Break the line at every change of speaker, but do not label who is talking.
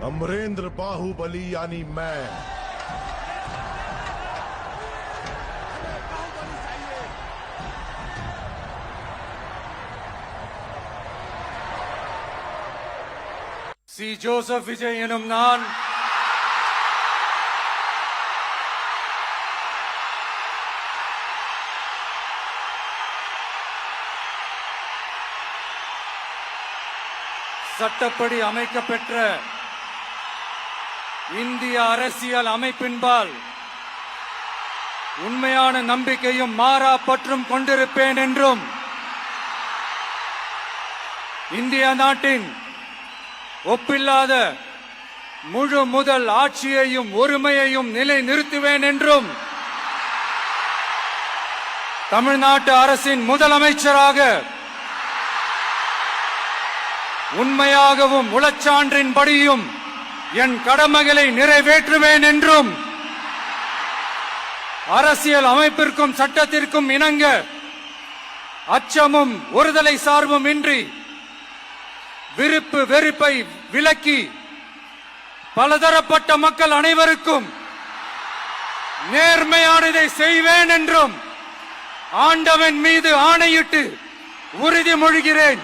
अमरेंद्र बाहुबली यानी मैं
C Joseph Vijay எனும் நான் சட்டப்படி அமைக்கப்பெற்ற இந்திய அரசியல் அமைப்பின்பால் உண்மையான நம்பிக்கையும் மாறா பற்றும் கொண்டிருப்பேன் என்றும் இந்திய நாட்டின் ஒப்பில்லாத முழு முதல் ஆட்சியையும் ஒருமையையும் நிலை நிறுத்துவேன் என்றும் தமிழ்நாட்டு அரசின் முதலமைச்சராக உண்மையாகவும் உளச்சான்றின்படியும் என் கடமைகளை நிறைவேற்றுவேன் என்றும் அரசியல் அமைப்பிற்கும் சட்டத்திற்கும் இணங்க அச்சமும் ஒருதலை சார்பும் இன்றி விருப்பு வெறுப்பை விலக்கி பலதரப்பட்ட மக்கள் அனைவருக்கும் நேர்மையானதை செய்வேன் என்றும் ஆண்டவன் மீது ஆணையிட்டு உறுதிமொழிகிறேன்.